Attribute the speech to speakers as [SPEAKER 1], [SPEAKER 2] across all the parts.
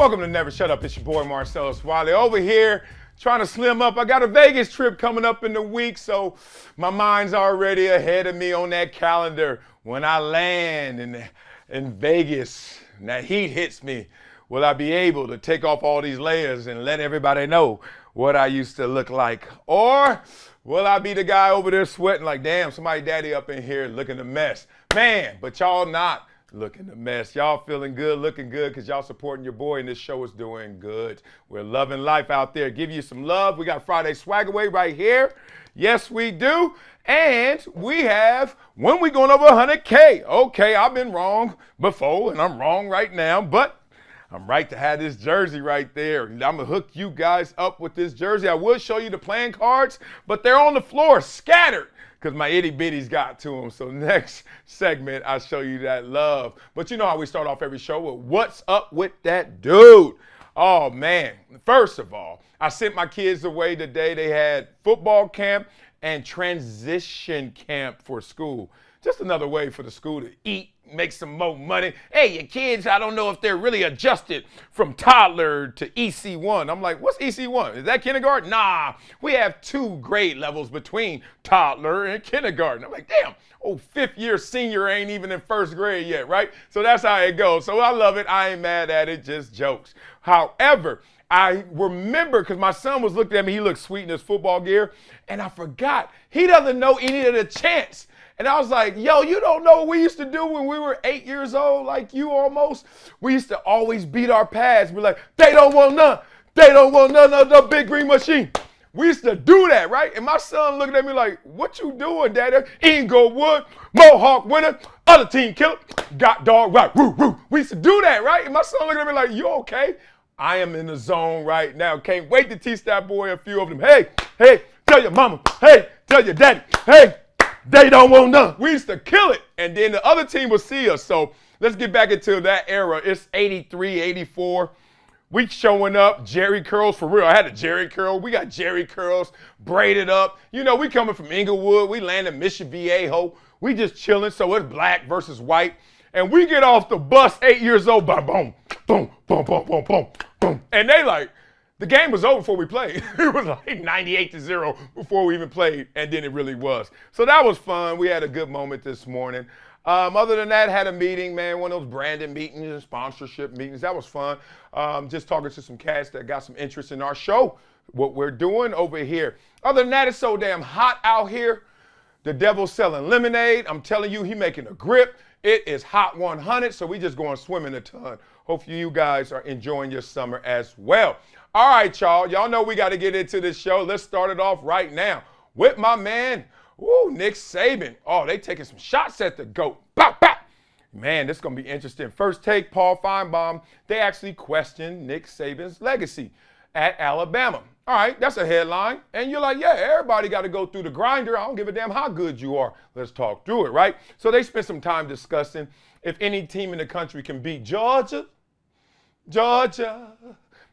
[SPEAKER 1] Welcome to Never Shut Up. It's your boy Marcellus Wiley over here trying to slim up. I got a Vegas trip coming up in the week, so my mind's already ahead of me on that calendar. When I land in Vegas and that heat hits me, will I be able to take off all these layers and let everybody know what I used to look like? Or will I be the guy over there sweating like, damn, somebody daddy up in here looking a mess? Man, but y'all not looking a mess. Y'all feeling good, looking good, because y'all supporting your boy, and this show is doing good. We're loving life out there. Give you some love. We got Friday Swag Away right here. Yes, we do. And we have when we going over 100K. Okay, I've been wrong before, and I'm wrong right now, but I'm right to have this jersey right there. I'm going to hook you guys up with this jersey. I will show you the playing cards, but they're on the floor scattered because my itty bitties got to them. So next segment, I'll show you that love. But you know how we start off every show with what's up with that dude? Oh, man. First of all, I sent my kids away today. They had football camp and transition camp for school. Just another way for the school to eat, make some more money. Hey, your kids, I don't know if they're really adjusted from toddler to EC1. I'm like, what's EC1? Is that kindergarten? Nah, we have 2 grade levels between toddler and kindergarten. I'm like, damn, fifth year senior ain't even in first grade yet, right? So that's how it goes. So I love it. I ain't mad at it, just jokes. However, I remember because my son was looking at me, he looked sweet in his football gear, and I forgot he doesn't know any of the chants. And I was like, yo, you don't know what we used to do when we were 8 years old, like you almost? We used to always beat our pads. We're like, they don't want none. They don't want none of the big green machine. We used to do that, right? And my son looking at me like, what you doing, Daddy? Inglewood, Mohawk winner, other team killer, got dog right, woo, woo. We used to do that, right? And my son looking at me like, you okay? I am in the zone right now. Can't wait to teach that boy a few of them. Hey, tell your mama. Hey, tell your daddy. Hey. They don't want none. We used to kill it, and then the other team would see us. So let's get back into that era. It's 83, 84. We showing up, Jerry curls for real. I had a Jerry curl. We got Jerry curls braided up. You know, we coming from Inglewood. We landed Mission Viejo. We just chilling, so it's black versus white. And we get off the bus, 8 years old, boom, boom, boom, boom, boom, boom, boom, boom. And they like, the game was over before we played. It was like 98-0 before we even played, and then it really was. So that was fun. We had a good moment this morning. Other than that, had a meeting, man, one of those branding meetings and sponsorship meetings. That was fun. Just talking to some cats that got some interest in our show, what we're doing over here. Other than that, it's so damn hot out here. The devil's selling lemonade. I'm telling you, he making a grip. It is hot 100, so we just going swimming a ton. Hopefully you guys are enjoying your summer as well. All right, y'all. Y'all know we got to get into this show. Let's start it off right now with my man, Nick Saban. Oh, they taking some shots at the GOAT. Bow, bow. Man, this is going to be interesting. First take, Paul Feinbaum. They actually questioned Nick Saban's legacy at Alabama. All right, that's a headline. And you're like, yeah, everybody got to go through the grinder. I don't give a damn how good you are. Let's talk through it, right? So they spent some time discussing if any team in the country can beat Georgia.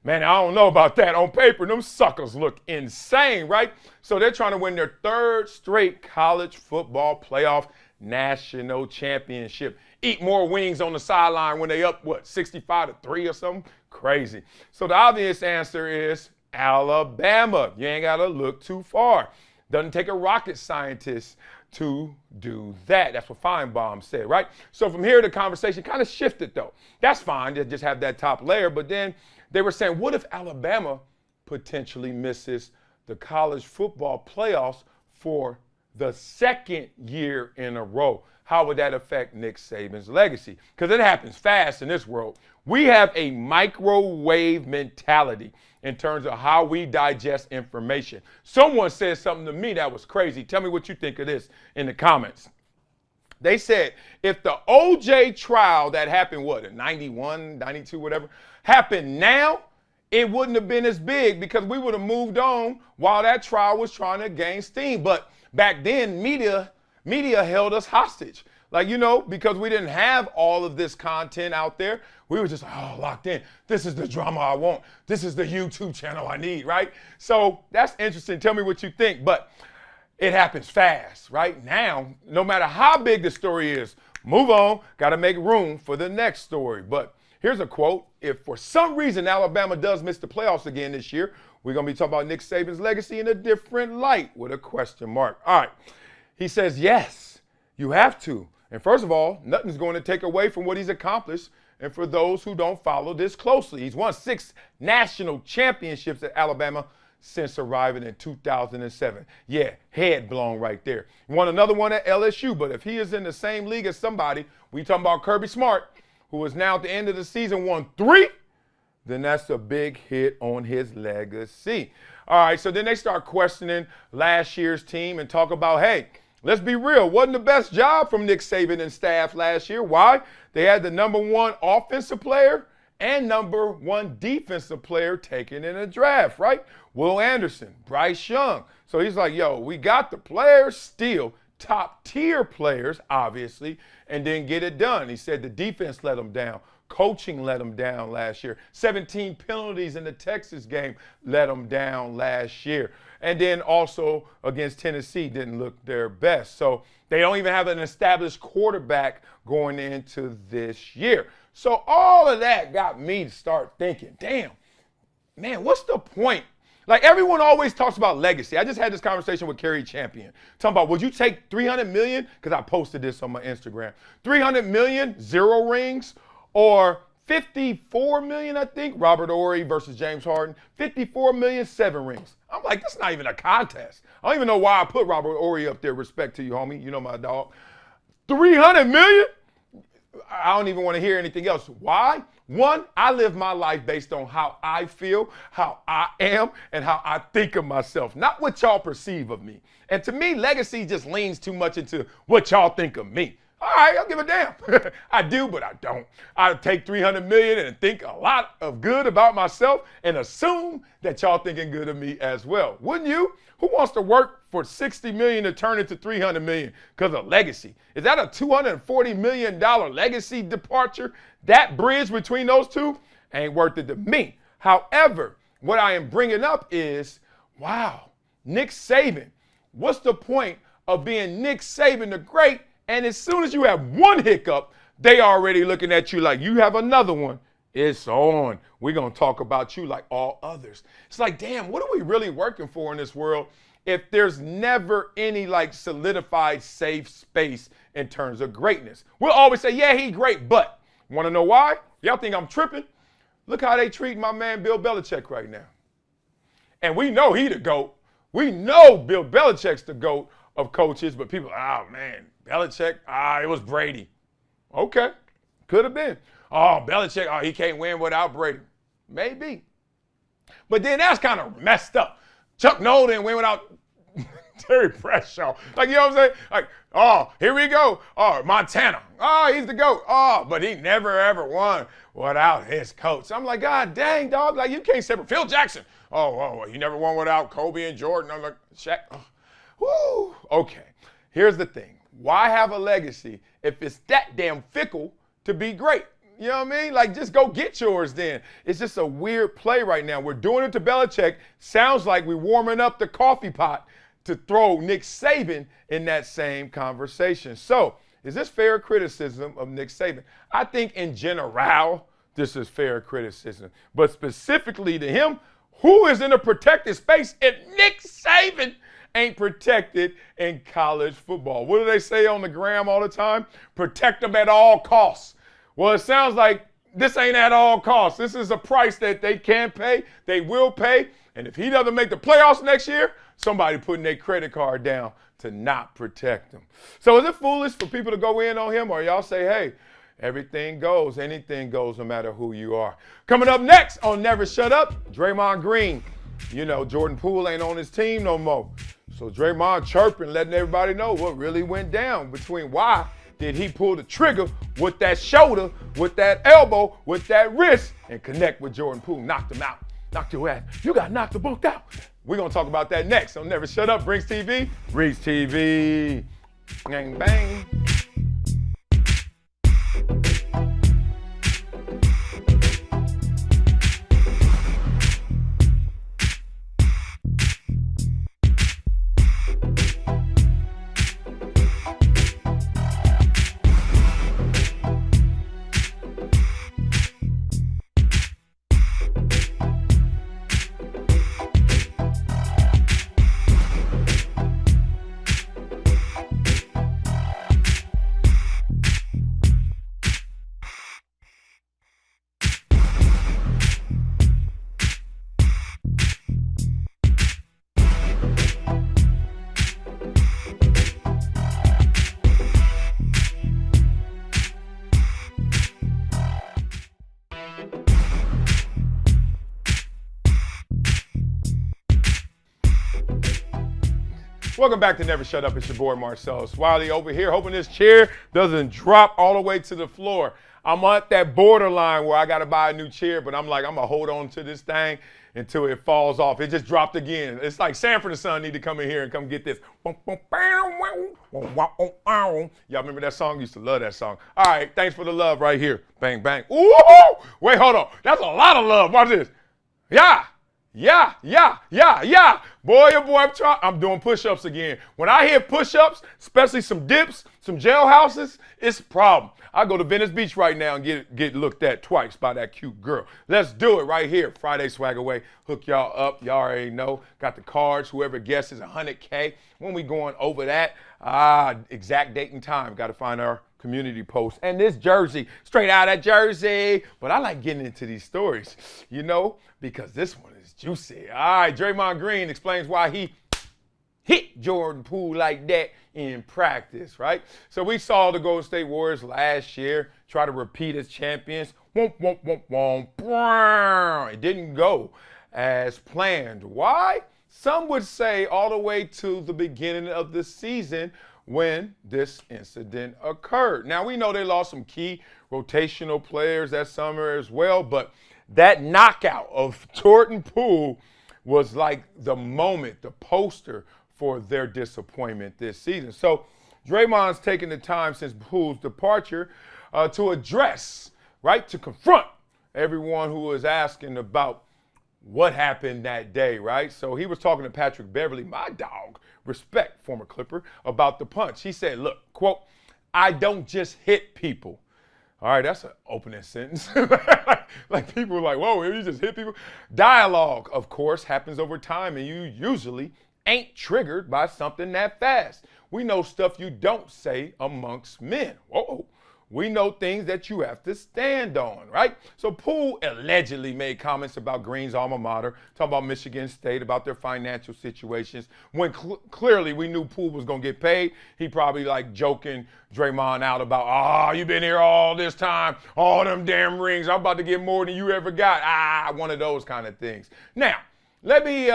[SPEAKER 1] Man, I don't know about that. On paper, them suckers look insane, right? So they're trying to win their 3rd straight college football playoff national championship. Eat more wings on the sideline when they up, 65-3 or something? Crazy. So the obvious answer is Alabama. You ain't got to look too far. Doesn't take a rocket scientist to do that. That's what Feinbaum said, right? So from here, the conversation kind of shifted, though. That's fine to just have that top layer, but then they were saying, what if Alabama potentially misses the college football playoffs for the 2nd year in a row? How would that affect Nick Saban's legacy? Because it happens fast in this world. We have a microwave mentality in terms of how we digest information. Someone said something to me that was crazy. Tell me what you think of this in the comments. They said if the OJ trial that happened, in 91, 92, whatever, happened now, it wouldn't have been as big because we would have moved on while that trial was trying to gain steam. But back then, media held us hostage. Because we didn't have all of this content out there, we were just locked in. This is the drama I want. This is the YouTube channel I need, right? So that's interesting. Tell me what you think. But it happens fast, right? Now, no matter how big the story is, move on. Got to make room for the next story. But Here's a quote. If for some reason Alabama does miss the playoffs again this year, we're going to be talking about Nick Saban's legacy in a different light with a question mark. All right. He says, yes, you have to. And first of all, nothing's going to take away from what he's accomplished. And for those who don't follow this closely, he's won 6 national championships at Alabama since arriving in 2007. Yeah, head blown right there. He won another one at LSU, but if he is in the same league as somebody, we talking about Kirby Smart, who is now at the end of the season won 3, then that's a big hit on his legacy. All right, so then they start questioning last year's team and talk about, hey, let's be real, wasn't the best job from Nick Saban and staff last year. Why? They had the #1 offensive player and #1 defensive player taken in a draft, right? Will Anderson, Bryce Young. So he's like, yo, we got the players still, top tier players, obviously, and didn't get it done. He said the defense let them down. Coaching let them down last year. 17 penalties in the Texas game let them down last year. And then also against Tennessee didn't look their best. So they don't even have an established quarterback going into this year. So all of that got me to start thinking, damn, man, what's the point? Like everyone always talks about legacy. I just had this conversation with Kerry Champion. Talking about, would you take $300 million? Because I posted this on my Instagram. $300 million, 0 rings, or $54 million, I think, Robert Horry versus James Harden. $54 million, 7 rings. I'm like, that's not even a contest. I don't even know why I put Robert Horry up there. Respect to you, homie. You know my dog. $300 million? I don't even want to hear anything else. Why? One, I live my life based on how I feel, how I am, and how I think of myself, not what y'all perceive of me. And to me, legacy just leans too much into what y'all think of me. All right, I'll give a damn. I do, but I don't. I take $300 million and think a lot of good about myself and assume that y'all thinking good of me as well. Wouldn't you? Who wants to work for $60 million to turn into $300 million because of legacy? Is that a $240 million legacy departure? That bridge between those two ain't worth it to me. However, what I am bringing up is, wow, Nick Saban. What's the point of being Nick Saban the Great? And as soon as you have one hiccup, they already looking at you like you have another one. It's on. We're going to talk about you like all others. It's like, damn, what are we really working for in this world if there's never any like solidified safe space in terms of greatness? We'll always say, yeah, he's great, but want to know why? Y'all think I'm tripping? Look how they treat my man Bill Belichick right now. And we know he the GOAT. We know Bill Belichick's the GOAT of coaches, but people, oh man, Belichick, it was Brady. Okay, could have been. Oh, Belichick, he can't win without Brady. Maybe. But then that's kind of messed up. Chuck Noll didn't win without Terry Bradshaw. Like, you know what I'm saying? Like, oh, here we go. Oh, Montana. Oh, he's the GOAT. Oh, but he never, ever won without his coach. I'm like, God dang, dog. Like, you can't separate. Phil Jackson. Oh, he never won without Kobe and Jordan. I'm like, Shaq. Oh. Woo. Okay, here's the thing. Why have a legacy if it's that damn fickle to be great? You know what I mean? Like, just go get yours then. It's just a weird play right now. We're doing it to Belichick. Sounds like we're warming up the coffee pot to throw Nick Saban in that same conversation. So, is this fair criticism of Nick Saban? I think in general, this is fair criticism. But specifically to him, who is in a protected space if Nick Saban ain't protected in college football? What do they say on the gram all the time? Protect them at all costs. Well, it sounds like this ain't at all costs. This is a price that they can pay, they will pay, and if he doesn't make the playoffs next year, somebody putting their credit card down to not protect him. So is it foolish for people to go in on him, or y'all say, hey, everything goes, anything goes, no matter who you are? Coming up next on Never Shut Up, Draymond Green. You know, Jordan Poole ain't on his team no more. So Draymond chirping, letting everybody know what really went down between why did he pull the trigger with that shoulder, with that elbow, with that wrist, and connect with Jordan Poole. Knocked him out. Knocked your ass. You got knocked the book out. We're going to talk about that next on Never Shut Up. Brings TV. Reads TV. Bang, bang. Welcome back to Never Shut Up. It's your boy Marcellus. Wiley over here, hoping this chair doesn't drop all the way to the floor. I'm at that borderline where I got to buy a new chair, but I'm like, I'm going to hold on to this thing until it falls off. It just dropped again. It's like Sanford and Son need to come in here and come get this. Y'all remember that song? Used to love that song. All right, thanks for the love right here. Bang, bang. Ooh, wait, hold on. That's a lot of love. Watch this. Yeah. Boy, oh boy, I'm doing push-ups again. When I hear push-ups, especially some dips, some jailhouses, it's a problem. I go to Venice Beach right now and get looked at twice by that cute girl. Let's do it right here. Friday Swag Away. Hook y'all up. Y'all already know. Got the cards. Whoever guesses $100K. When we going over that, exact date and time. Got to find our community post. And this jersey, straight out of Jersey. But I like getting into these stories, you know, because this one is juicy. All right, Draymond Green explains why he hit Jordan Poole like that in practice, right? So we saw the Golden State Warriors last year try to repeat as champions. It didn't go as planned. Why? Some would say all the way to the beginning of the season when this incident occurred. Now, we know they lost some key rotational players that summer as well, but that knockout of Jordan Poole was like the moment, the poster for their disappointment this season. So Draymond's taken the time since Poole's departure to address, right, to confront everyone who was asking about what happened that day, right? So he was talking to Patrick Beverly, my dog, respect, former Clipper, about the punch. He said, look, quote, I don't just hit people. All right, that's an opening sentence. like people are like, whoa, you just hit people? Dialogue, of course, happens over time, and you usually ain't triggered by something that fast. We know stuff you don't say amongst men. Whoa. We know things that you have to stand on, right? So Poole allegedly made comments about Green's alma mater, talking about Michigan State, about their financial situations. When clearly we knew Poole was going to get paid, he probably like joking Draymond out about, you been here all this time, all them damn rings, I'm about to get more than you ever got. One of those kind of things. Now, let me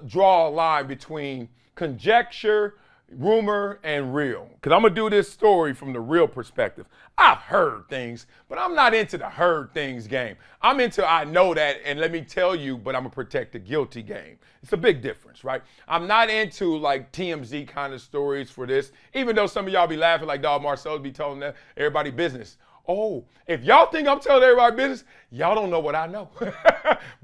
[SPEAKER 1] draw a line between conjecture, rumor, and real. Because I'm going to do this story from the real perspective. I've heard things, but I'm not into the heard things game. I'm into I know that, and let me tell you, but I'm going to protect the guilty game. It's a big difference, right? I'm not into like TMZ kind of stories for this, even though some of y'all be laughing like, dog, Marcellus be telling everybody business. Oh, if y'all think I'm telling everybody business, y'all don't know what I know.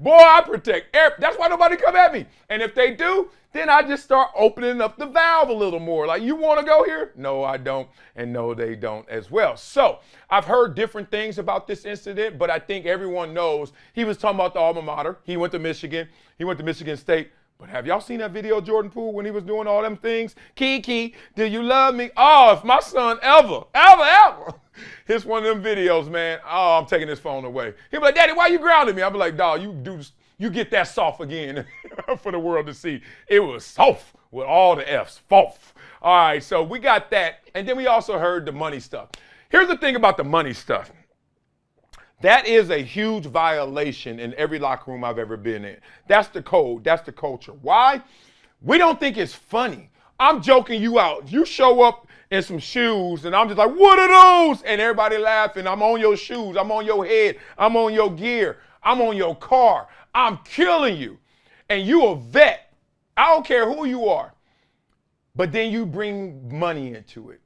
[SPEAKER 1] Boy, I protect. That's why nobody come at me. And if they do, then I just start opening up the valve a little more. Like, you want to go here? No, I don't. And no, they don't as well. So I've heard different things about this incident, but I think everyone knows he was talking about the alma mater. He went to Michigan. He went to Michigan State. But have y'all seen that video of Jordan Poole when he was doing all them things? Kiki, do you love me? Oh, if my son ever hits one of them videos, man, I'm taking this phone away. He'll be like, Daddy, why you grounding me? I'll be like, dog, you get that soft again for the world to see. It was soft with all the F's, fof. All right, so we got that. And then we also heard the money stuff. Here's the thing about the money stuff. That is a huge violation in every locker room I've ever been in. That's the code. That's the culture. Why? We don't think it's funny. I'm joking you out. You show up in some shoes, and I'm just like, what are those? And everybody laughing. I'm on your shoes. I'm on your head. I'm on your gear. I'm on your car. I'm killing you. And you a vet. I don't care who you are. But then you bring money into it.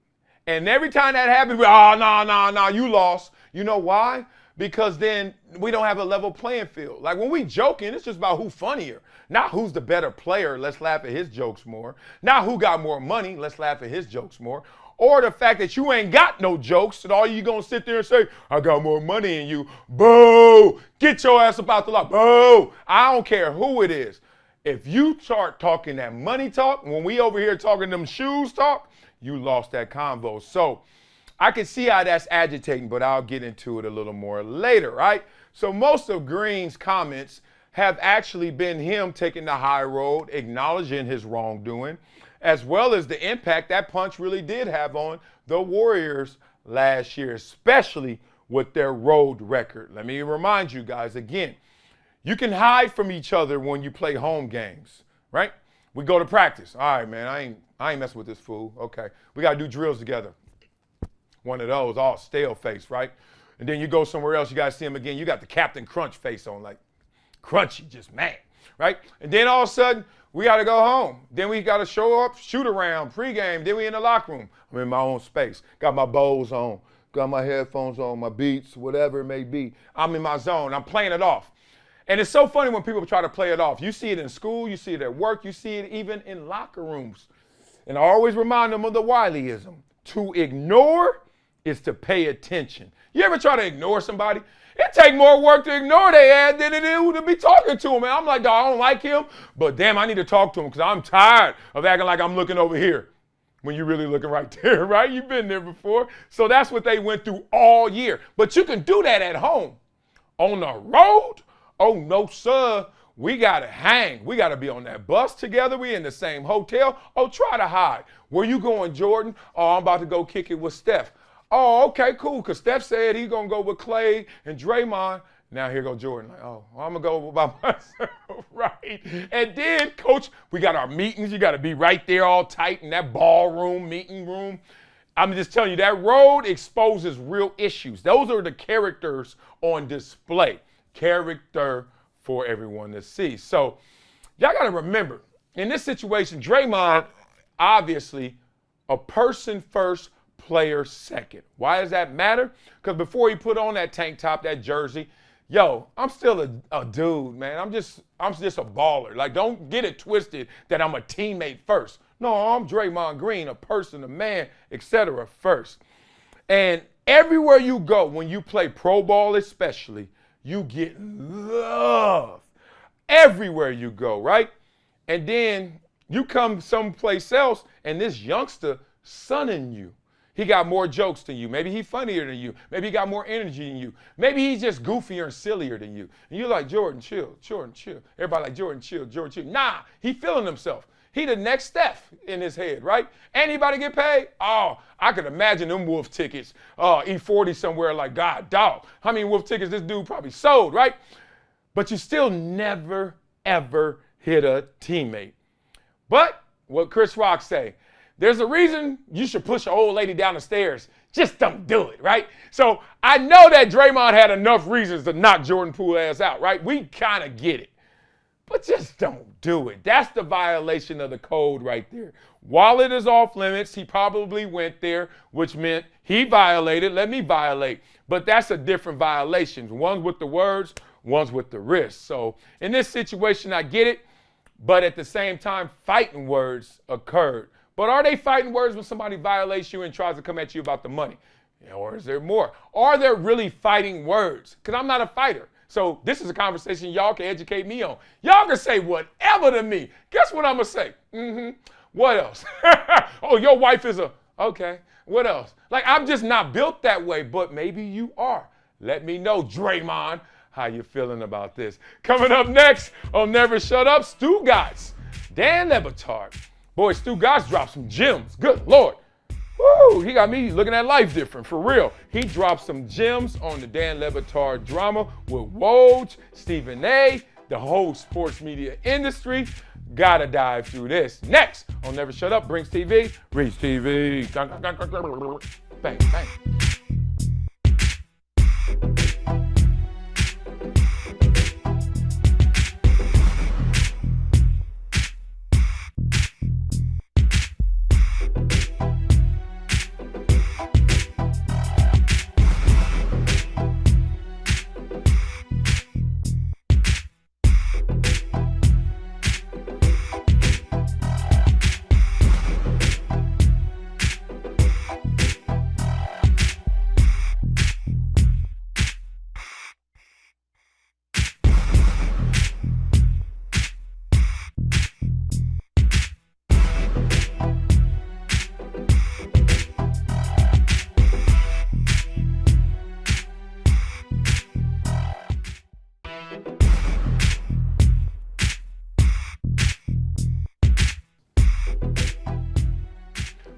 [SPEAKER 1] And every time that happens, no, you lost. You know why? Because then we don't have a level playing field. Like when we joking, it's just about who's funnier. Not who's the better player, let's laugh at his jokes more. Not who got more money, let's laugh at his jokes more. Or the fact that you ain't got no jokes and all you gonna sit there and say, I got more money than you. Boo! Get your ass about the lot. Boo! I don't care who it is. If you start talking that money talk, when we over here talking them shoes talk, you lost that convo. So I can see how that's agitating, but I'll get into it a little more later, right? So most of Green's comments have actually been him taking the high road, acknowledging his wrongdoing, as well as the impact that punch really did have on the Warriors last year, especially with their road record. Let me remind you guys again, you can hide from each other when you play home games, right? We go to practice. All right, man, I ain't messing with this fool. Okay. We got to do drills together. One of those, all stale face, right? And then you go somewhere else, you got to see him again. You got the Captain Crunch face on, like crunchy, just mad, right? And then all of a sudden, we got to go home. Then we got to show up, shoot around, pregame. Then we in the locker room. I'm in my own space. Got my Bose on, got my headphones on, my Beats, whatever it may be. I'm in my zone. I'm playing it off. And it's so funny when people try to play it off. You see it in school, you see it at work, you see it even in locker rooms. And I always remind them of the Wileyism. To ignore is to pay attention. You ever try to ignore somebody? It take more work to ignore their ass than it is to be talking to him. And I'm like, dog, I don't like him, but damn, I need to talk to him because I'm tired of acting like I'm looking over here when you're really looking right there, right? You've been there before. So that's what they went through all year. But you can do that at home. On the road, oh, no, sir. We got to hang. We got to be on that bus together. We in the same hotel. Oh, try to hide. Where you going, Jordan? Oh, I'm about to go kick it with Steph. Oh, okay, cool, because Steph said he's going to go with Clay and Draymond. Now here go Jordan. Like, oh, I'm going to go by myself, right? And then, Coach, we got our meetings. You got to be right there all tight in that ballroom, meeting room. I'm just telling you, that road exposes real issues. Those are the characters on display. Character for everyone to see. So y'all got to remember, in this situation, Draymond, obviously, a person first, player second. Why does that matter? Because before he put on that tank top, that jersey, yo, I'm still a dude, man. I'm just a baller. Like, don't get it twisted that I'm a teammate first. No, I'm Draymond Green, a person, a man, etc. first. And everywhere you go, when you play pro ball especially, you get love. Everywhere you go, right? And then you come someplace else, and this youngster sunning you. He got more jokes than you. Maybe he's funnier than you. Maybe he got more energy than you. Maybe he's just goofier and sillier than you. And you're like, Jordan, chill. Jordan, chill. Everybody like, Jordan, chill. Jordan, chill. Nah, he feeling himself. He the next Steph in his head, right? Anybody get paid? Oh, I could imagine them Wolf tickets. E40 somewhere like, God, dog. How many Wolf tickets this dude probably sold, right? But you still never, ever hit a teammate. But what Chris Rock say, there's a reason you should push an old lady down the stairs. Just don't do it, right? So I know that Draymond had enough reasons to knock Jordan Poole ass out, right? We kind of get it. But just don't do it. That's the violation of the code right there. While it is off limits, he probably went there, which meant he violated, let me violate. But that's a different violation. One's with the words, one's with the wrist. So in this situation, I get it. But at the same time, fighting words occurred. But are they fighting words when somebody violates you and tries to come at you about the money? Or is there more? Are there really fighting words? Because I'm not a fighter. So this is a conversation y'all can educate me on. Y'all can say whatever to me. Guess what I'm going to say? What else? Oh, your wife is okay. What else? Like, I'm just not built that way, but maybe you are. Let me know, Draymond, how you feeling about this. Coming up next on Never Shut Up, Stu Gotts, Dan Le Batard. Boy, Stu Gotts dropped some gems. Good Lord. Woo, he got me looking at life different, for real. He dropped some gems on the Dan Le Batard drama with Woj, Stephen A., the whole sports media industry. Gotta dive through this. Next on Never Shut Up, Brinks TV, Reach TV. Bang, bang.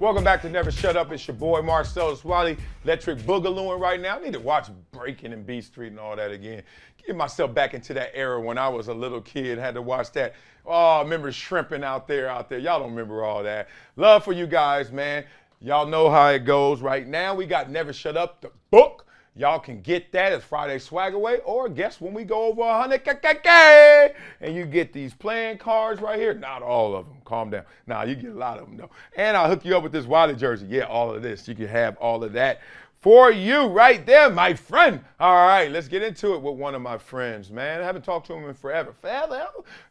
[SPEAKER 1] Welcome back to Never Shut Up. It's your boy Marcellus, Wiley, electric boogalooing right now. I need to watch Breaking and B Street and all that again. Get myself back into that era when I was a little kid, had to watch that. Oh, I remember shrimping out there. Y'all don't remember all that. Love for you guys, man. Y'all know how it goes right now. We got Never Shut Up, the book. Y'all can get that as Friday Swag Away, or guess when we go over 100K and you get these playing cards right here. Not all of them. Calm down. Nah, you get a lot of them though. And I'll hook you up with this Wiley jersey. Yeah, all of this. You can have all of that for you right there, my friend. All right, let's get into it with one of my friends, man. I haven't talked to him in forever.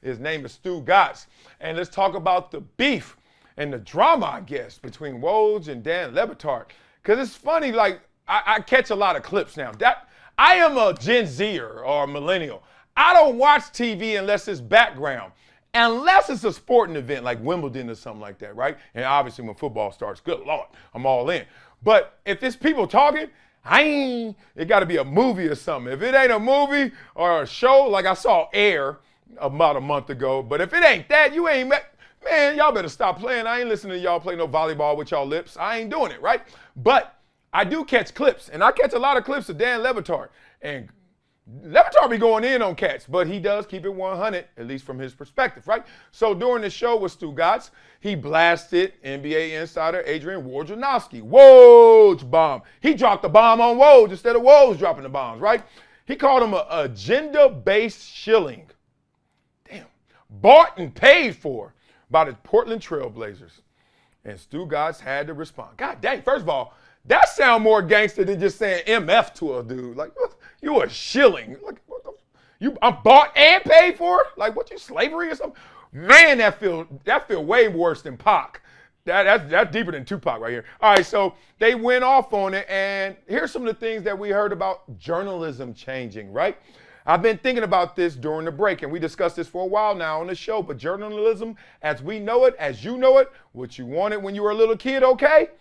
[SPEAKER 1] His name is Stu Gotts. And let's talk about the beef and the drama, I guess, between Woj and Dan Batard. Because it's funny, like, I catch a lot of clips now. I am a Gen Zer or a millennial. I don't watch TV unless it's background, unless it's a sporting event like Wimbledon or something like that, right? And obviously when football starts, good Lord, I'm all in. But if it's people talking, it got to be a movie or something. If it ain't a movie or a show, like I saw Air about a month ago, but if it ain't that, you ain't met. Man, y'all better stop playing. I ain't listening to y'all play no volleyball with y'all lips. I ain't doing it, right? But I do catch clips, and I catch a lot of clips of Dan Batard. And Batard be going in on cats, but he does keep it 100, at least from his perspective, right? So during the show with Stu Gotts, he blasted NBA insider Adrian Wojnarowski. Woj bomb. He dropped the bomb on Woj instead of Woj dropping the bombs, right? He called him an agenda-based shilling. Damn. Bought and paid for by the Portland Trailblazers. And Stu Gotts had to respond. God dang, first of all, that sound more gangster than just saying MF to a dude. Like, what? You a shilling. Like, what the, I'm bought and paid for it? Like, what, you slavery or something? Man, that feel way worse than Pac. That's deeper than Tupac right here. All right, so they went off on it, and here's some of the things that we heard about journalism changing, right? I've been thinking about this during the break, and we discussed this for a while now on the show, but journalism, as we know it, as you know it, what you wanted when you were a little kid, okay?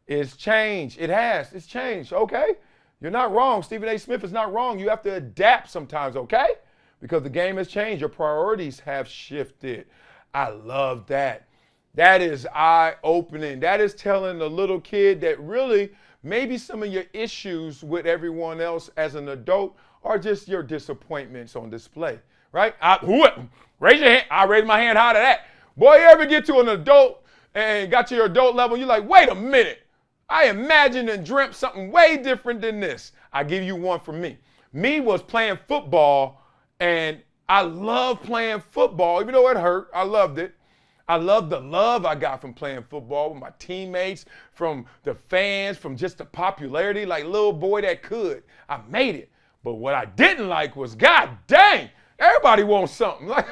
[SPEAKER 1] It's changed. It has. It's changed, okay? You're not wrong. Stephen A. Smith is not wrong. You have to adapt sometimes, okay? Because the game has changed. Your priorities have shifted. I love that. That is eye-opening. That is telling a little kid that really maybe some of your issues with everyone else as an adult are just your disappointments on display, right? Raise your hand. I raise my hand high to that. Boy, you ever get to an adult and got to your adult level, you're like, wait a minute. I imagined and dreamt something way different than this. I give you one for me. Me was playing football, and I loved playing football. Even though it hurt, I loved it. I loved the love I got from playing football with my teammates, from the fans, from just the popularity, like little boy that could. I made it. But what I didn't like was, God dang, everybody wants something. Like,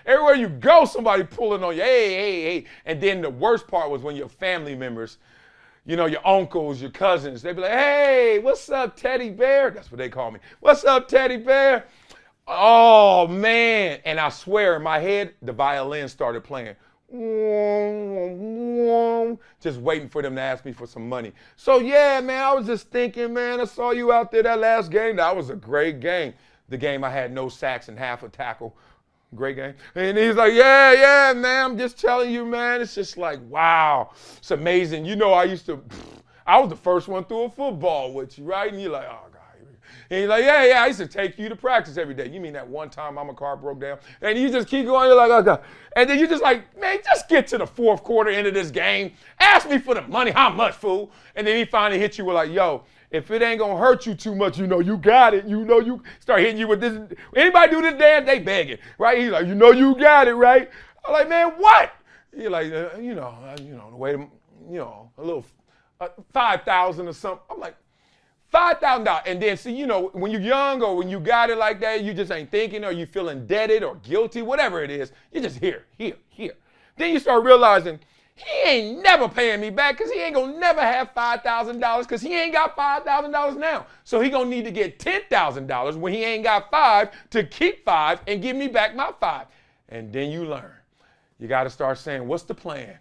[SPEAKER 1] everywhere you go, somebody pulling on you, hey. And then the worst part was when your family members, you know, your uncles, your cousins, they'd be like, hey, what's up, teddy bear? That's what they call me. What's up, teddy bear? Oh, man. And I swear in my head, the violin started playing. Just waiting for them to ask me for some money. So, yeah, man, I was just thinking, man, I saw you out there that last game. That was a great game. The game I had no sacks and half a tackle. Great game. And he's like, yeah, man, I'm just telling you, man. It's just like, wow, it's amazing. You know, I was the first one through a football with you, right? And you're like, oh, God. And he's like, yeah, I used to take you to practice every day. You mean that one time my car broke down? And you just keep going, you're like, oh, God. And then you just like, man, just get to the fourth quarter into this game. Ask me for the money. How much, fool? And then he finally hit you with like, yo, if it ain't gonna hurt you too much, you know you got it. You know you start hitting you with this. Anybody do this dance, they begging, right? He's like, you know you got it, right? I'm like, man, what? You're like, wait, a little 5,000 or something. I'm like, $5,000. And then see, you know, when you're young or when you got it like that, you just ain't thinking or you feel indebted or guilty, whatever it is. You just here. Then you start realizing, he ain't never paying me back because he ain't going to never have $5,000 because he ain't got $5,000 now. So he going to need to get $10,000 when he ain't got $5 to keep $5 and give me back my $5. And then you learn. You got to start saying, what's the plan?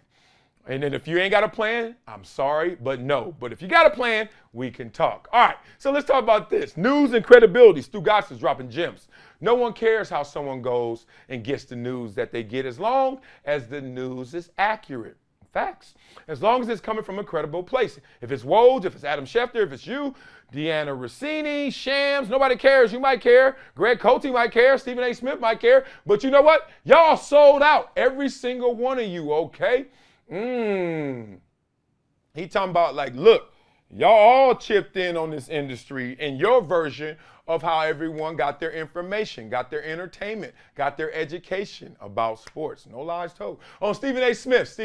[SPEAKER 1] And then if you ain't got a plan, I'm sorry, but no. But if you got a plan, we can talk. All right, so let's talk about this. News and credibility. Stu Gotts is dropping gems. No one cares how someone goes and gets the news that they get as long as the news is accurate. Facts. As long as it's coming from a credible place. If it's Woj, if it's Adam Schefter, if it's you, Deanna Rossini, Shams, nobody cares. You might care. Greg Cote might care. Stephen A. Smith might care. But you know what? Y'all sold out. Every single one of you, okay? He talking about like, look, y'all all chipped in on this industry in your version of how everyone got their information, got their entertainment, got their education about sports. No lies told. On Stephen A. Smith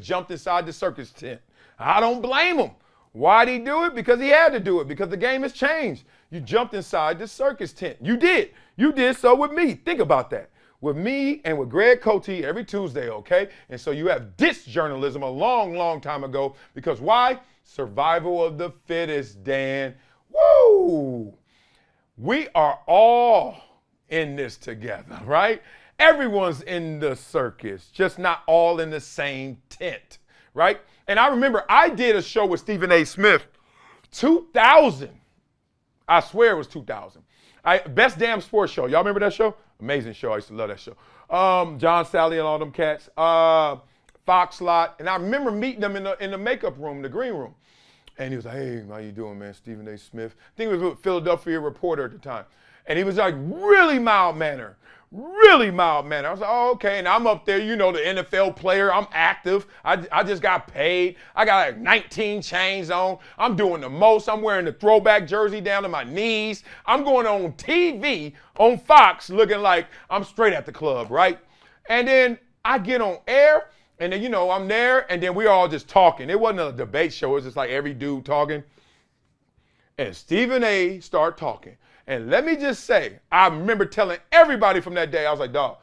[SPEAKER 1] jumped inside the circus tent. I don't blame him. Why'd he do it? Because he had to do it, because the game has changed. You jumped inside the circus tent. You did. You did so with me. Think about that. With me and with Greg Cote every Tuesday, okay? And so you have this journalism a long, long time ago. Because why? Survival of the fittest, Dan. Woo! We are all in this together, right? Everyone's in the circus, just not all in the same tent, right? And I remember I did a show with Stephen A. Smith, 2000. I swear it was 2000. Best Damn Sports Show. Y'all remember that show? Amazing show. I used to love that show. John Sally and all them cats. Fox Lot. And I remember meeting them in the makeup room, the green room. And he was like, hey, how you doing, man? Stephen A. Smith. I think he was with Philadelphia Reporter at the time. And he was like really mild manner. Really mild manner. I was like, oh, okay. And I'm up there, you know, the NFL player. I'm active. I just got paid. I got like 19 chains on. I'm doing the most. I'm wearing the throwback jersey down to my knees. I'm going on TV on Fox looking like I'm straight at the club, right? And then I get on air. And then, you know, I'm there, and then we all just talking. It wasn't a debate show. It was just like every dude talking. And Stephen A. started talking. And let me just say, I remember telling everybody from that day, I was like, dog,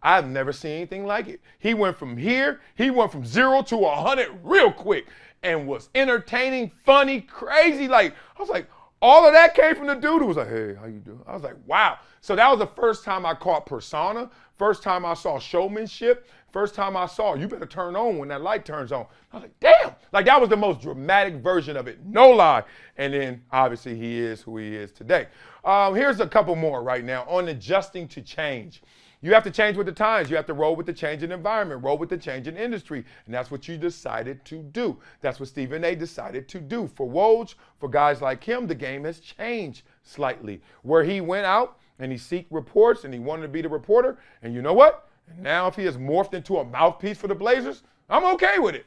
[SPEAKER 1] I've never seen anything like it. He went from here, he went from 0 to 100 real quick and was entertaining, funny, crazy. Like, I was like, all of that came from the dude who was like, hey, how you doing? I was like, wow. So that was the first time I caught persona, first time I saw showmanship, first time I saw, you better turn on when that light turns on. I was like, damn. Like, that was the most dramatic version of it. No lie. And then, obviously, he is who he is today. Here's a couple more right now on adjusting to change. You have to change with the times. You have to roll with the changing environment, roll with the changing industry. And that's what you decided to do. That's what Stephen A. decided to do. For Woj, for guys like him, the game has changed slightly. Where he went out and he seeked reports and he wanted to be the reporter. And you know what? And now if he has morphed into a mouthpiece for the Blazers, I'm okay with it.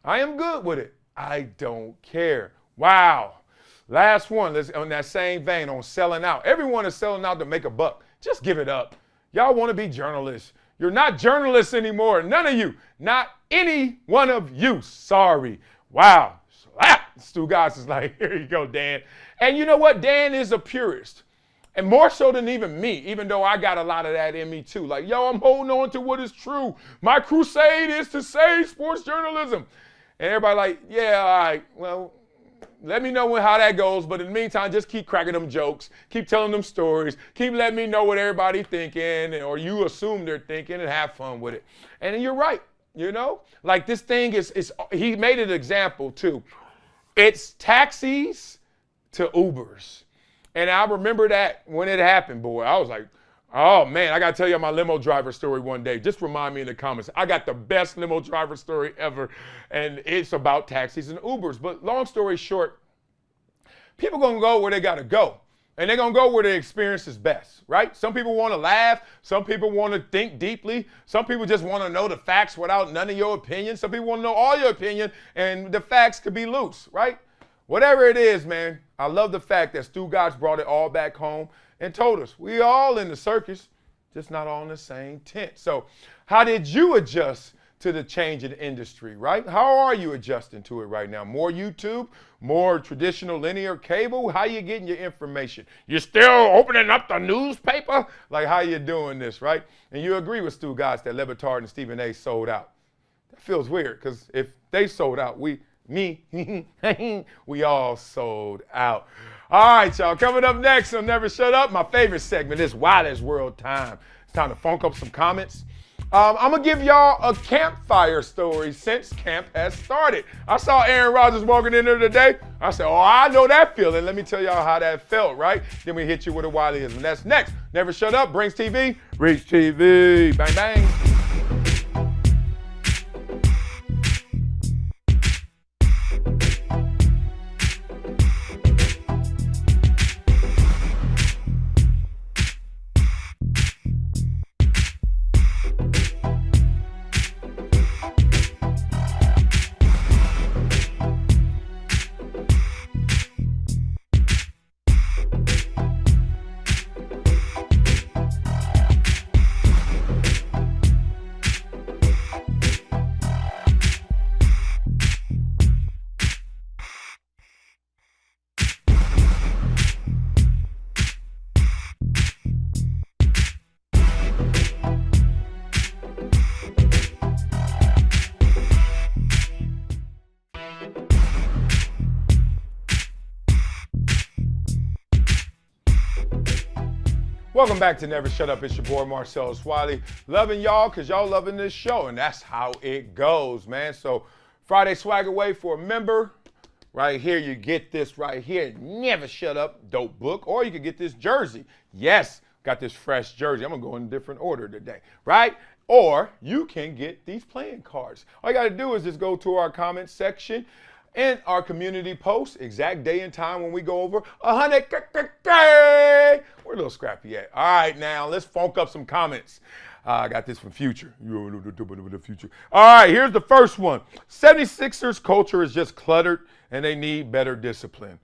[SPEAKER 1] I am good with it. I don't care. Wow. Last one, let's on that same vein on selling out. Everyone is selling out to make a buck. Just give it up. Y'all want to be journalists. You're not journalists anymore. None of you. Not any one of you. Sorry. Wow. Slap. Stu Goss is like, here you go, Dan. And you know what? Dan is a purist. And more so than even me, even though I got a lot of that in me too. Like, yo, I'm holding on to what is true. My crusade is to save sports journalism. And everybody like, yeah, all right, well, let me know how that goes. But in the meantime, just keep cracking them jokes. Keep telling them stories. Keep letting me know what everybody's thinking or you assume they're thinking and have fun with it. And you're right, you know? Like this thing is he made an example too. It's taxis to Ubers. And I remember that when it happened, boy. I was like, oh, man, I got to tell you my limo driver story one day. Just remind me in the comments. I got the best limo driver story ever, and it's about taxis and Ubers. But long story short, people going to go where they got to go, and they're going to go where the experience is best, right? Some people want to laugh. Some people want to think deeply. Some people just want to know the facts without none of your opinion. Some people want to know all your opinion, and the facts could be loose, right? Whatever it is, man, I love the fact that Stu Goss brought it all back home and told us we all in the circus, just not all in the same tent. So how did you adjust to the change in the industry, right? How are you adjusting to it right now? More YouTube, more traditional linear cable? How you getting your information? You still opening up the newspaper? Like, how you doing this, right? And you agree with Stu Goss that Batard and Stephen A. sold out. That feels weird because if they sold out, we all sold out. All right, y'all. Coming up next on Never Shut Up, my favorite segment is Wiley's World Time. It's time to funk up some comments. I'm going to give y'all a campfire story since camp has started. I saw Aaron Rodgers walking in there today. I said, oh, I know that feeling. Let me tell y'all how that felt, right? Then we hit you with a Wileyism. That's next. Never Shut Up brings TV. Reach TV. Bang, bang. Welcome back to Never Shut Up. It's your boy Marcellus Wiley. Loving y'all because y'all loving this show, and that's how it goes, man. So Friday swag away for a member. Right here, you get this right here. Never Shut Up dope book, or you can get this jersey. Yes, got this fresh jersey. I'm going to go in a different order today, right? Or you can get these playing cards. All you got to do is just go to our comment section and our community post, exact day and time when we go over 100. We're a little scrappy at. All right, now let's funk up some comments. I got this from Future. Future. All right, here's the first one. 76ers culture is just cluttered and they need better discipline.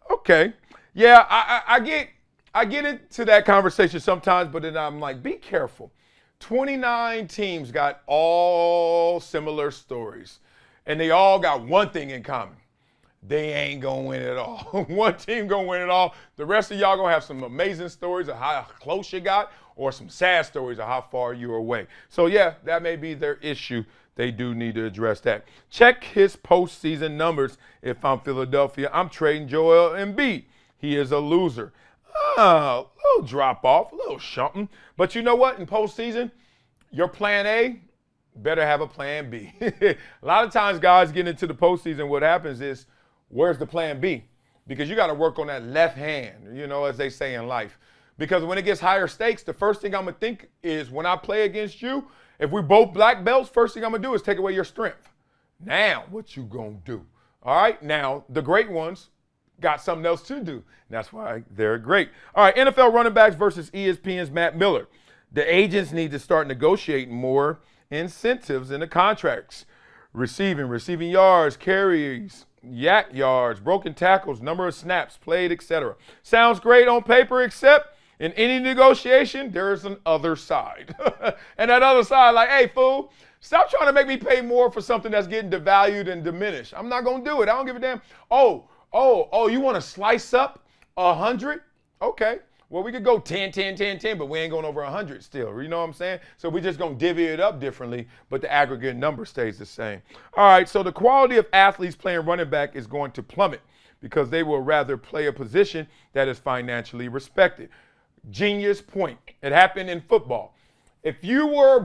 [SPEAKER 1] Okay. Yeah, I get into that conversation sometimes, but then I'm like, be careful. 29 teams got all similar stories. And they all got one thing in common. They ain't going to win it all. One team going to win it all. The rest of y'all going to have some amazing stories of how close you got or some sad stories of how far you're away. So, yeah, that may be their issue. They do need to address that. Check his postseason numbers. If I'm Philadelphia, I'm trading Joel Embiid. He is a loser. A little drop off, a little something. But you know what? In postseason, your plan A better have a plan B. A lot of times guys get into the postseason, what happens is, where's the plan B? Because you got to work on that left hand, you know, as they say in life. Because when it gets higher stakes, the first thing I'm going to think is when I play against you, if we both black belts, first thing I'm going to do is take away your strength. Now, what you going to do? All right, now, the great ones got something else to do. That's why they're great. All right, NFL running backs versus ESPN's Matt Miller. The agents need to start negotiating more incentives in the contracts. Receiving yards, carries, yak yards, broken tackles, number of snaps played, etc. Sounds great on paper, except in any negotiation, there is an other side. And that other side, like, hey, fool, stop trying to make me pay more for something that's getting devalued and diminished. I'm not going to do it. I don't give a damn. Oh, you want to slice up 100? Okay. Well, we could go 10, but we ain't going over 100 still. You know what I'm saying? So we're just going to divvy it up differently, but the aggregate number stays the same. All right, so the quality of athletes playing running back is going to plummet because they will rather play a position that is financially respected. Genius point. It happened in football. If you were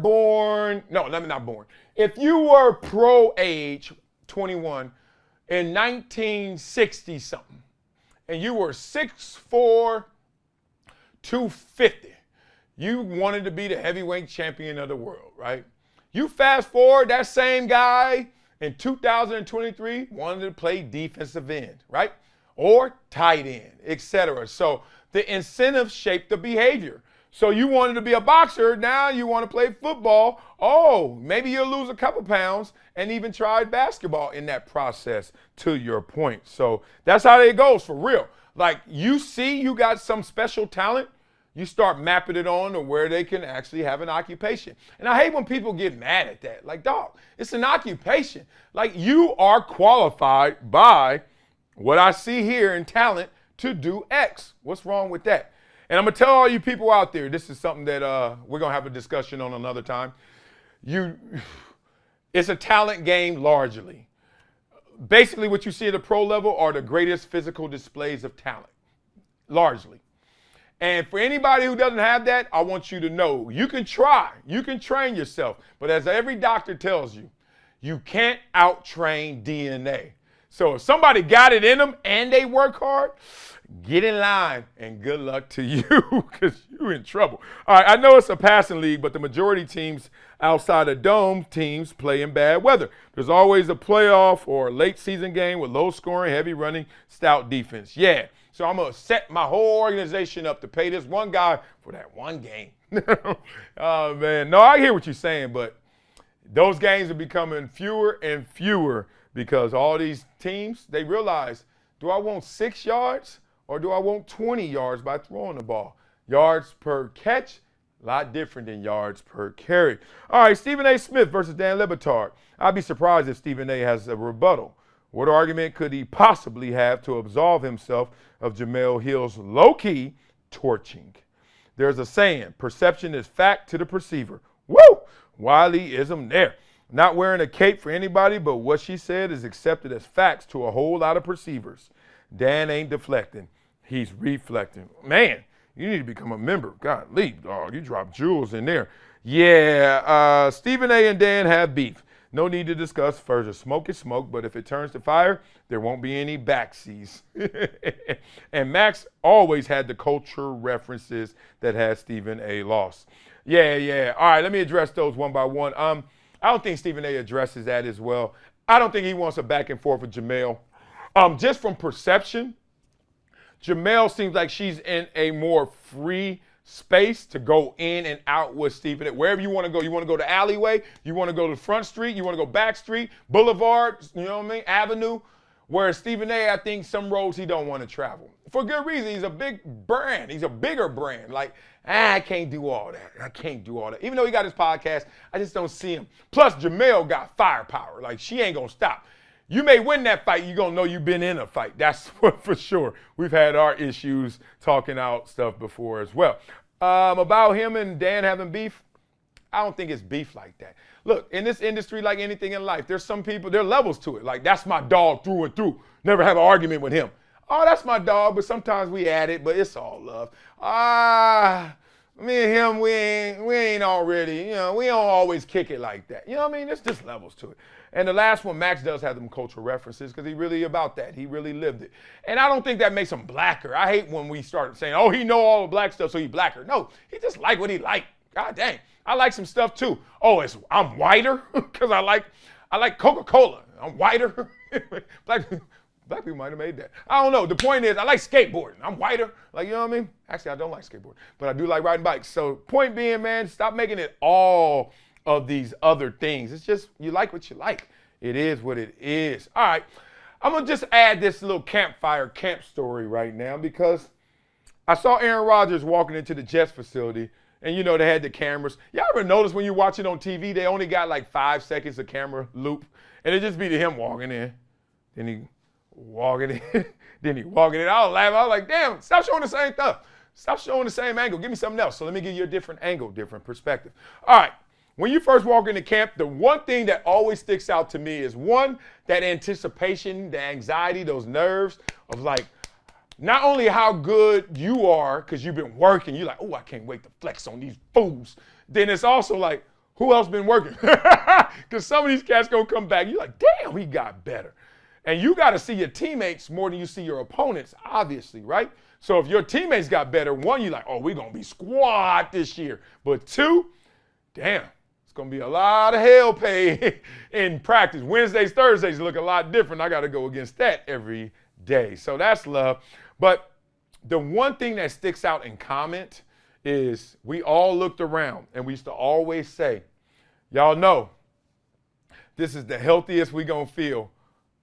[SPEAKER 1] If you were pro age 21 in 1960-something, and you were 6'4", 250. You wanted to be the heavyweight champion of the world, right? You fast forward, that same guy in 2023 wanted to play defensive end, right? Or tight end, etc. So the incentives shape the behavior. So you wanted to be a boxer, now you want to play football. Oh, maybe you'll lose a couple pounds and even tried basketball in that process, to your point. So that's how it goes for real. Like, you see you got some special talent, you start mapping it on to where they can actually have an occupation. And I hate when people get mad at that. Like, dog, it's an occupation. Like, you are qualified by what I see here in talent to do X. What's wrong with that? And I'm going to tell all you people out there, this is something that we're going to have a discussion on another time. It's a talent game largely. Basically, what you see at the pro level are the greatest physical displays of talent, largely. And for anybody who doesn't have that, I want you to know, you can try, you can train yourself, but as every doctor tells you, you can't out-train DNA. So if somebody got it in them and they work hard, get in line and good luck to you because you're in trouble. All right, I know it's a passing league, but the majority teams outside of dome teams play in bad weather. There's always a playoff or a late season game with low scoring, heavy running, stout defense. Yeah, so I'm going to set my whole organization up to pay this one guy for that one game. Oh, man. No, I hear what you're saying, but those games are becoming fewer and fewer because all these teams, they realize, do I want 6 yards or do I want 20 yards by throwing the ball? Yards per catch, a lot different than yards per carry. All right, Stephen A. Smith versus Dan Le Batard. I'd be surprised if Stephen A. has a rebuttal. What argument could he possibly have to absolve himself of Jamel Hill's low-key torching? There's a saying, perception is fact to the perceiver. Woo! Wileyism there. Not wearing a cape for anybody, but what she said is accepted as facts to a whole lot of perceivers. Dan ain't deflecting. He's reflecting. Man, You need to become a member. God, leave, dog. You dropped jewels in there. Yeah, Stephen A. and Dan have beef. No need to discuss further. Smoke is smoke, but if it turns to fire, there won't be any backseas. And Max always had the culture references that had Stephen A. lost. Yeah. All right, let me address those one by one. I don't think Stephen A. addresses that as well. I don't think he wants a back and forth with Jamel. Just from perception, Jamel seems like she's in a more free space to go in and out with Stephen A. Wherever you want to go. You want to go to alleyway, you want to go to front street, you want to go back street, boulevard, you know what I mean, avenue. Whereas Stephen A., I think some roads he don't want to travel. For good reason. He's a big brand. He's a bigger brand. Like, I can't do all that. I can't do all that. Even though he got his podcast, I just don't see him. Plus, Jamel got firepower. Like, she ain't going to stop. You may win that fight. You're going to know you've been in a fight. That's for sure. We've had our issues talking out stuff before as well. About him and Dan having beef, I don't think it's beef like that. Look, in this industry, like anything in life, there's some people, there are levels to it. Like, that's my dog through and through. Never have an argument with him. Oh, that's my dog, but sometimes we at it, but it's all love. Me and him, we ain't already, you know, we don't always kick it like that. You know what I mean? There's just levels to it. And the last one, Max does have them cultural references because he really about that. He really lived it. And I don't think that makes him blacker. I hate when we start saying, oh, he know all the black stuff, so he blacker. No, he just like what he like. God dang. I like some stuff too. Oh, I'm whiter because I like Coca-Cola. I'm whiter. Black people might have made that. I don't know. The point is, I like skateboarding. I'm whiter. Like, you know what I mean? Actually, I don't like skateboarding, but I do like riding bikes. So point being, man, stop making it all of these other things. It's just, you like what you like. It is what it is. All right. I'm going to just add this little campfire camp story right now because I saw Aaron Rodgers walking into the Jets facility. And, you know, they had the cameras. Y'all ever notice when you watch it on TV, they only got like 5 seconds of camera loop? And it just be to him walking in. Then he walking in. Then he walking in. I was laughing. I was like, damn, stop showing the same stuff. Stop showing the same angle. Give me something else. So let me give you a different angle, different perspective. All right. When you first walk into camp, the one thing that always sticks out to me is, one, that anticipation, the anxiety, those nerves of like, not only how good you are because you've been working, you're like, oh, I can't wait to flex on these fools. Then it's also like, who else been working? Because some of these cats gonna come back. You're like, damn, he got better. And you got to see your teammates more than you see your opponents, obviously, right? So if your teammates got better, one, you're like, oh, we're going to be squad this year. But two, damn, it's going to be a lot of hell pay in practice. Wednesdays, Thursdays look a lot different. I got to go against that every day. So that's love. But the one thing that sticks out in comment is we all looked around and we used to always say, y'all know this is the healthiest we gonna feel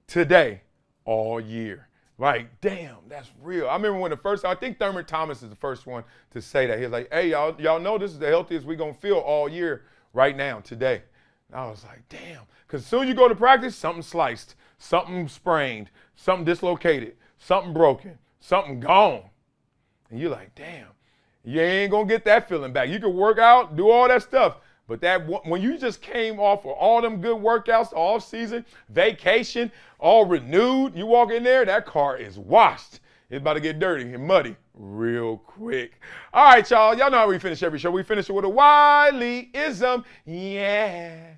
[SPEAKER 1] today all year. Like, damn, that's real. I remember when the first time, I think Thurman Thomas is the first one to say that. He was like, hey, y'all know this is the healthiest we gonna feel all year right now, today. And I was like, damn. Because as soon as you go to practice, something sliced, something sprained, something dislocated, something broken, something gone. And you're like, damn, you ain't gonna get that feeling back. You can work out, do all that stuff. But that when you just came off of all them good workouts, off season, vacation, all renewed, you walk in there, that car is washed. It's about to get dirty and muddy real quick. All right, y'all. Y'all know how we finish every show. We finish it with a Wileyism. Yeah.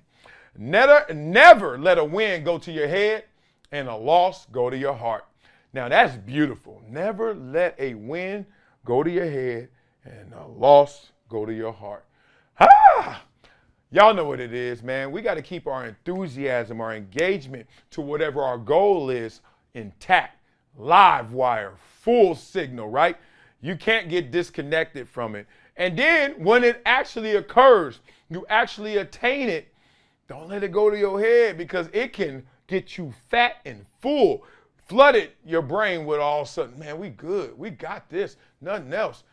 [SPEAKER 1] Never let a win go to your head and a loss go to your heart. Now, that's beautiful. Never let a win go to your head and a loss go to your heart. Ah! Y'all know what it is, man. We got to keep our enthusiasm, our engagement to whatever our goal is intact. Live wire, full signal, right? You can't get disconnected from it. And then when it actually occurs, you actually attain it, don't let it go to your head because it can get you fat and full. Flooded your brain with all of a sudden, man, we good. We got this, nothing else.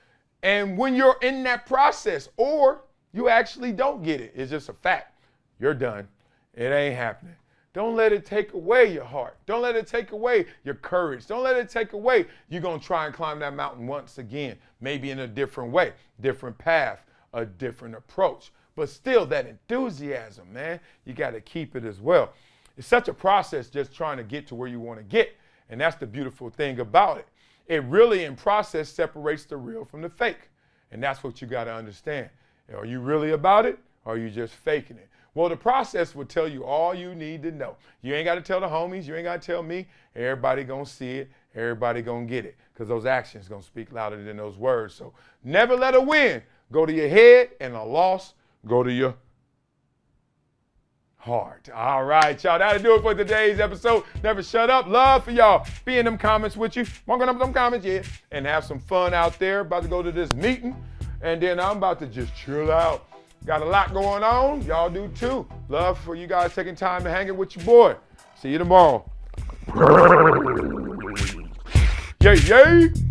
[SPEAKER 1] And when you're in that process, or you actually don't get it, it's just a fact. You're done. It ain't happening. Don't let it take away your heart. Don't let it take away your courage. Don't let it take away. You're going to try and climb that mountain once again, maybe in a different way, different path, a different approach. But still, that enthusiasm, man, you got to keep it as well. It's such a process just trying to get to where you want to get. And that's the beautiful thing about it. It really, in process, separates the real from the fake. And that's what you got to understand. Are you really about it, or are you just faking it? Well, the process will tell you all you need to know. You ain't got to tell the homies. You ain't got to tell me. Everybody going to see it. Everybody going to get it, because those actions going to speak louder than those words. So never let a win go to your head, and a loss go to your heart. All right, y'all. That'll do it for today's episode. Never shut up. Love for y'all. Be in them comments with you. Walking up them comments, yeah. And have some fun out there. About to go to this meeting. And then I'm about to just chill out. Got a lot going on. Y'all do too. Love for you guys taking time to hang it with your boy. See you tomorrow. Yay, yay.